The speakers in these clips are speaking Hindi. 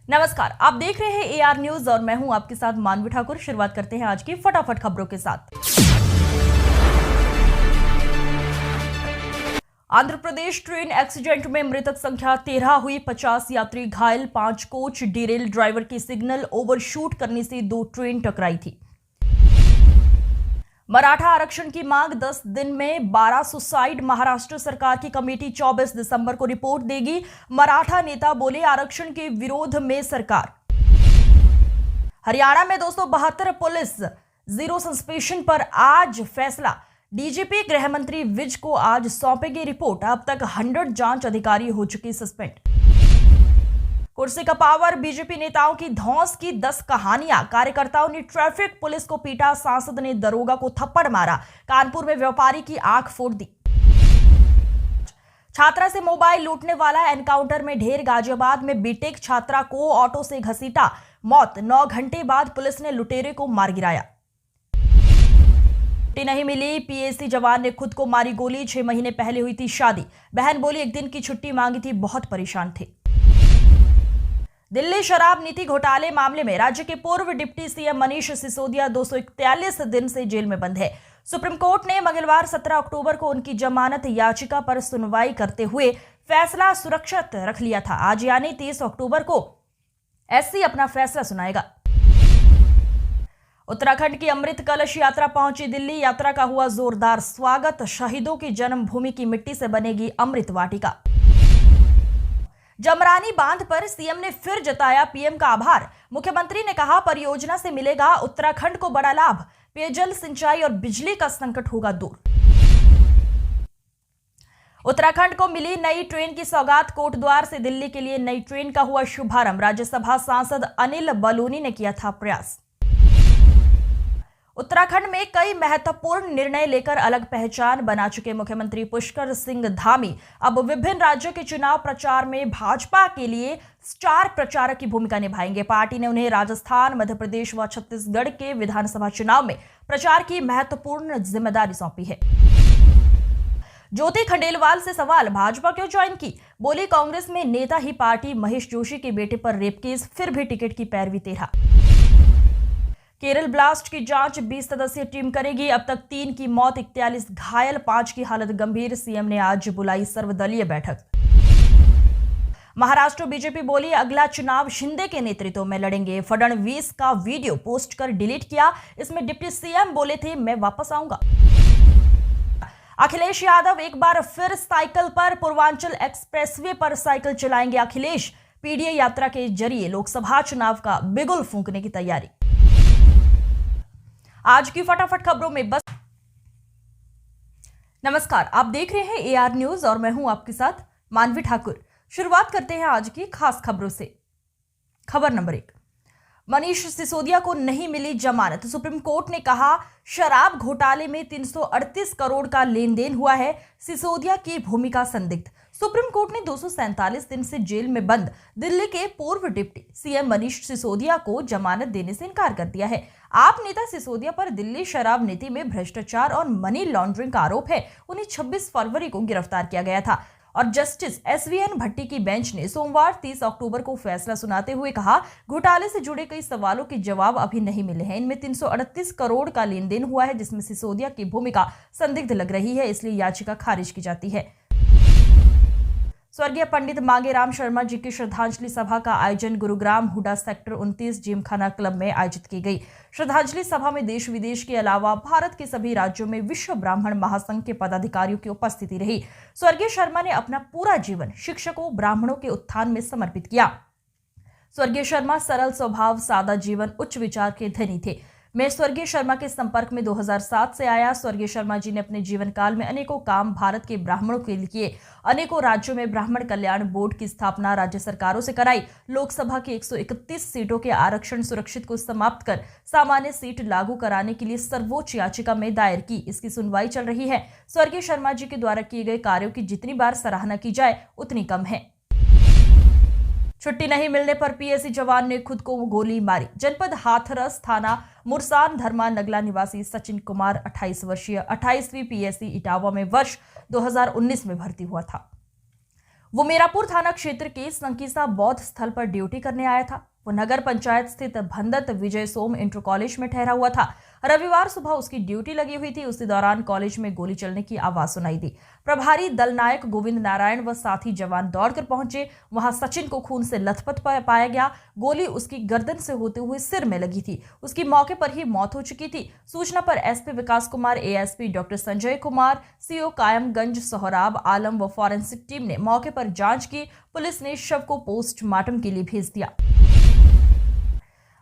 नमस्कार, आप देख रहे हैं एआर न्यूज और मैं हूं आपके साथ मानवी ठाकुर। शुरुआत करते हैं आज की फटाफट खबरों के साथ। आंध्र प्रदेश ट्रेन एक्सीडेंट में मृतक संख्या 13 हुई, 50 यात्री घायल, 5 कोच डिरेल, ड्राइवर की सिग्नल ओवरशूट करने से 2 ट्रेन टकराई थी। मराठा आरक्षण की मांग 10 दिन में 12 सुसाइड, महाराष्ट्र सरकार की कमेटी 24 दिसंबर को रिपोर्ट देगी। मराठा नेता बोले आरक्षण के विरोध में सरकार। हरियाणा में 272 पुलिस जीरो सस्पेंशन पर आज फैसला, डीजीपी गृह मंत्री विज को आज सौंपेगी रिपोर्ट। अब तक 100 जांच अधिकारी हो चुके सस्पेंड। कुर्सी का पावर, बीजेपी नेताओं की धौंस की 10 कहानियां, कार्यकर्ताओं ने ट्रैफिक पुलिस को पीटा, सांसद ने दरोगा को थप्पड़ मारा, कानपुर में व्यापारी की आंख फोड़ दी। छात्रा से मोबाइल लूटने वाला एनकाउंटर में ढेर, गाजियाबाद में बीटेक छात्रा को ऑटो से घसीटा, मौत, 9 घंटे बाद पुलिस ने लुटेरे को मार गिराया। छुट्टी नहीं मिली, पीएसी जवान ने खुद को मारी गोली, 6 महीने पहले हुई थी शादी, बहन बोली 1 दिन की छुट्टी मांगी थी, बहुत परेशान थे। दिल्ली शराब नीति घोटाले मामले में राज्य के पूर्व डिप्टी सीएम मनीष सिसोदिया 241 दिन से जेल में बंद है। सुप्रीम कोर्ट ने मंगलवार 17 अक्टूबर को उनकी जमानत याचिका पर सुनवाई करते हुए फैसला सुरक्षित रख लिया था। आज यानी 30 अक्टूबर को एससी अपना फैसला सुनाएगा। उत्तराखंड की अमृत कलश यात्रा पहुंची दिल्ली, यात्रा का हुआ जोरदार स्वागत, शहीदों की जन्मभूमि की मिट्टी से बनेगी अमृत वाटिका। जमरानी बांध पर सीएम ने फिर जताया पीएम का आभार, मुख्यमंत्री ने कहा परियोजना से मिलेगा उत्तराखंड को बड़ा लाभ, पेयजल, सिंचाई और बिजली का संकट होगा दूर। उत्तराखंड को मिली नई ट्रेन की सौगात, कोटद्वार से दिल्ली के लिए नई ट्रेन का हुआ शुभारंभ, राज्यसभा सांसद अनिल बलूनी ने किया था प्रयास। उत्तराखंड में कई महत्वपूर्ण निर्णय लेकर अलग पहचान बना चुके मुख्यमंत्री पुष्कर सिंह धामी अब विभिन्न राज्यों के चुनाव प्रचार में भाजपा के लिए स्टार प्रचारक की भूमिका निभाएंगे। पार्टी ने उन्हें राजस्थान, मध्य प्रदेश व छत्तीसगढ़ के विधानसभा चुनाव में प्रचार की महत्वपूर्ण जिम्मेदारी सौंपी है। ज्योति खंडेलवाल से सवाल, भाजपा क्यों ज्वाइन की, बोली कांग्रेस में नेता ही पार्टी, महेश जोशी के बेटे पर रेप केस, फिर भी टिकट की पैरवी तेरह। केरल ब्लास्ट की जांच 20 सदस्यीय टीम करेगी, अब तक 3 की मौत, 41 घायल, 5 की हालत गंभीर, सीएम ने आज बुलाई सर्वदलीय बैठक। महाराष्ट्र बीजेपी बोली अगला चुनाव शिंदे के नेतृत्व में लड़ेंगे, फडणवीस का वीडियो पोस्ट कर डिलीट किया, इसमें डिप्टी सीएम बोले थे मैं वापस आऊंगा। अखिलेश यादव एक बार फिर साइकिल पर, पूर्वांचल एक्सप्रेसवे पर साइकिल चलाएंगे अखिलेश, पीडीए यात्रा के जरिए लोकसभा चुनाव का बिगुल फूंकने की तैयारी। आज की फटाफट खबरों में बस। नमस्कार, आप देख रहे हैं एआर न्यूज और मैं हूं आपके साथ मानवी ठाकुर। शुरुआत करते हैं आज की खास खबरों से। खबर नंबर 1, मनीष सिसोदिया को नहीं मिली जमानत, सुप्रीम कोर्ट ने कहा शराब घोटाले में 338 करोड़ का लेन देन हुआ है, सिसोदिया की भूमिका संदिग्ध। सुप्रीम कोर्ट ने 247 दिन से जेल में बंद दिल्ली के पूर्व डिप्टी सीएम मनीष सिसोदिया को जमानत देने से इनकार कर दिया है। आप नेता सिसोदिया पर दिल्ली शराब नीति में भ्रष्टाचार और मनी लॉन्ड्रिंग का आरोप है। उन्हें 26 फरवरी को गिरफ्तार किया गया था और जस्टिस एसवीएन भट्टी की बेंच ने सोमवार 30 अक्टूबर को फैसला सुनाते हुए कहा घोटाले से जुड़े कई सवालों के जवाब अभी नहीं मिले हैं। इनमें 338 करोड़ का लेन देन हुआ है जिसमें सिसोदिया की भूमिका संदिग्ध लग रही है, इसलिए याचिका खारिज की जाती है। स्वर्गीय पंडित मांगेराम शर्मा जी की श्रद्धांजलि सभा का आयोजन गुरुग्राम हुडा सेक्टर 29 जिमखाना क्लब में आयोजित की गई। श्रद्धांजलि सभा में देश विदेश के अलावा भारत के सभी राज्यों में विश्व ब्राह्मण महासंघ के पदाधिकारियों की उपस्थिति रही। स्वर्गीय शर्मा ने अपना पूरा जीवन शिक्षकों, ब्राह्मणों के उत्थान में समर्पित किया। स्वर्गीय शर्मा सरल स्वभाव, सादा जीवन, उच्च विचार के धनी थे। मैं स्वर्गीय शर्मा के संपर्क में 2007 से आया। स्वर्गीय शर्मा जी ने अपने जीवन काल में अनेकों काम भारत के ब्राह्मणों के लिए, अनेकों राज्यों में ब्राह्मण कल्याण बोर्ड की स्थापना राज्य सरकारों से कराई। लोकसभा की 131 सीटों के आरक्षण सुरक्षित को समाप्त कर सामान्य सीट लागू कराने के लिए सर्वोच्च याचिका में दायर की। इसकी सुनवाई चल रही है। स्वर्गीय शर्मा जी के द्वारा किए गए कार्यों की जितनी बार सराहना की जाए उतनी कम है। छुट्टी नहीं मिलने पर पीएसी जवान ने खुद को गोली मारी। जनपद हाथरस, थाना मुरसान धर्मा नगला निवासी सचिन कुमार 28 वर्षीय 28वीं पीएसी इटावा में वर्ष 2019 में भर्ती हुआ था। वो मीरापुर थाना क्षेत्र के संकीसा बौद्ध स्थल पर ड्यूटी करने आया था। वो नगर पंचायत स्थित भंदत विजय सोम इंटर कॉलेज में ठहरा हुआ था। रविवार सुबह उसकी ड्यूटी लगी हुई थी। उसी दौरान कॉलेज में गोली चलने की आवाज सुनाई दी। प्रभारी दल नायक गोविंद नारायण व साथी जवान दौड़कर पहुंचे। वहां सचिन को खून से लथपथ पाया गया। गोली उसकी गर्दन से होते हुए सिर में लगी थी। उसकी मौके पर ही मौत हो चुकी थी। सूचना पर SP Vikas Kumar, ASP doctor Sanjay Kumar, CO Kayamganj Sohrab Alam व फॉरेंसिक टीम ने मौके पर जांच की। पुलिस ने शव को पोस्टमार्टम के लिए भेज दिया।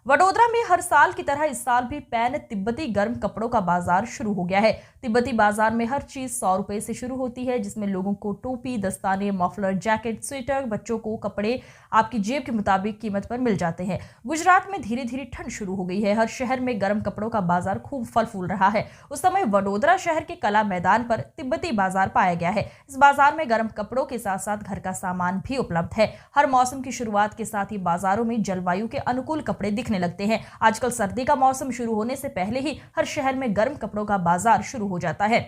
वडोदरा में हर साल की तरह इस साल भी पैन तिब्बती गर्म कपड़ों का बाजार शुरू हो गया है। तिब्बती बाजार में हर चीज 100 रुपए से शुरू होती है, जिसमें लोगों को टोपी, दस्ताने, मफलर, जैकेट, स्वेटर, बच्चों को कपड़े आपकी जेब के मुताबिक कीमत पर मिल जाते हैं। गुजरात में धीरे धीरे ठंड शुरू हो गई है। हर शहर में गर्म कपड़ों का बाजार खूब फल फूल रहा है। उस समय वडोदरा शहर के कला मैदान पर तिब्बती बाजार पाया गया है। इस बाजार में गर्म कपड़ों के साथ साथ घर का सामान भी उपलब्ध है। हर मौसम की शुरुआत के साथ ही बाजारों में जलवायु के अनुकूल कपड़े दिखने लगते हैं। आजकल सर्दी का मौसम शुरू होने से पहले ही हर शहर में गर्म कपड़ों का बाजार शुरू हो जाता है।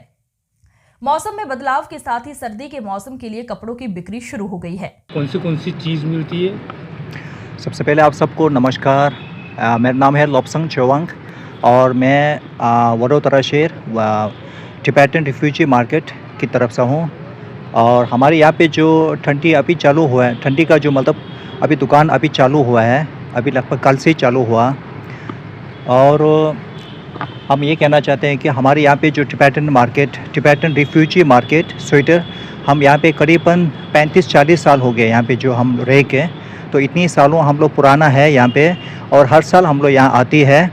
मौसम में बदलाव के साथ ही सर्दी के मौसम के लिए कपड़ों की बिक्री शुरू हो गई है। कौन सी चीज़ मिलती है? सबसे पहले आप सबको नमस्कार। मेरा नाम है लोपसंग चौवांग और मैं वडोदरा शहर टिबेटन रिफ्यूजी मार्केट की तरफ से हूँ। और हमारे यहाँ पे जो ठंडी अभी चालू हुआ है, ठंडी का जो मतलब अभी दुकान अभी चालू हुआ है, अभी लगभग कल से चालू हुआ। और हम ये कहना चाहते हैं कि हमारे यहाँ पे जो टिबेटन रिफ्यूजी मार्केट स्वेटर, हम यहाँ पे करीबन 35-40 साल हो गए यहाँ पे जो हम रह के। तो इतनी सालों हम लोग पुराना है यहाँ पे और हर साल हम लोग यहाँ आती है।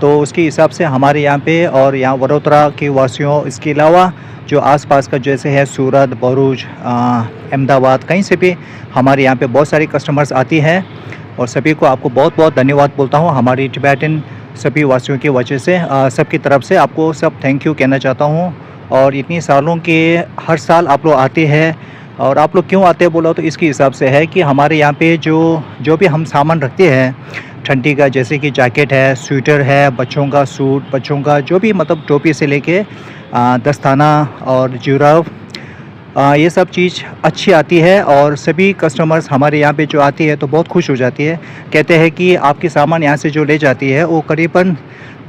तो उसके हिसाब से हमारे यहाँ पे और यहाँ वडोदरा के वासियों, इसके अलावा जो आसपास का जैसे है सूरत, भरूच, अहमदाबाद, कहीं से भी हमारे यहाँ पे बहुत सारे कस्टमर्स आती हैं। और सभी को आपको बहुत बहुत धन्यवाद बोलता हूँ हमारी टिबेटन सभी वासियों की वजह से। सबकी तरफ से आपको सब थैंक यू कहना चाहता हूँ। और इतनी सालों के हर साल आप लोग आते हैं। और आप लोग क्यों आते हैं बोला तो इसके हिसाब से है कि हमारे यहाँ पे जो भी हम सामान रखते हैं ठंडी का, जैसे कि जैकेट है, स्वेटर है, बच्चों का सूट, बच्चों का जो भी मतलब टोपी से लेके दस्ताना और जुराब, ये सब चीज़ अच्छी आती है। और सभी कस्टमर्स हमारे यहाँ पे जो आती है तो बहुत खुश हो जाती है। कहते हैं कि आपके सामान यहाँ से जो ले जाती है वो करीबन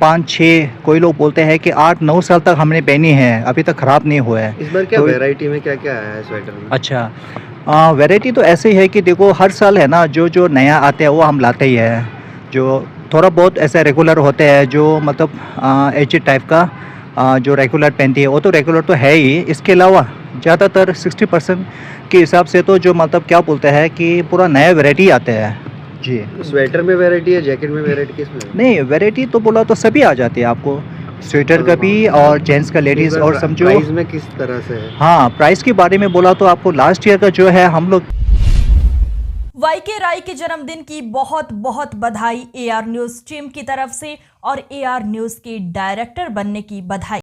5-6, कोई लोग बोलते हैं कि 8-9 साल तक हमने पहनी है, अभी तक ख़राब नहीं हुआ है। इस बार क्या वैरायटी में क्या क्या आया है स्वेटर में? अच्छा, वैरायटी तो ऐसे ही है कि देखो हर साल है ना, जो नया आते हैं वो हम लाते ही है। जो थोड़ा बहुत ऐसा रेगुलर होते हैं जो मतलब एच टाइप का जो रेगुलर पहनती है वो तो रेगुलर तो है ही। इसके अलावा ज़्यादातर 60% के हिसाब से तो जो मतलब क्या बोलते हैं कि पूरा नया वैरायटी आते हैं जी। स्वेटर में वैरायटी है, जैकेट में वैरायटी किस में? नहीं, वैरायटी तो बोला तो सभी आ जाती है आपको, स्वेटर का भी और जेंट्स का, लेडीज़ और समझो। प्राइस में किस तरह से है? हाँ, प्राइस के बारे में बोला तो आपको लास्ट ईयर का जो है हम लोग वाईके राय के जन्मदिन की बहुत बहुत बधाई AR न्यूज़ टीम की तरफ से और AR न्यूज़ के डायरेक्टर बनने की बधाई।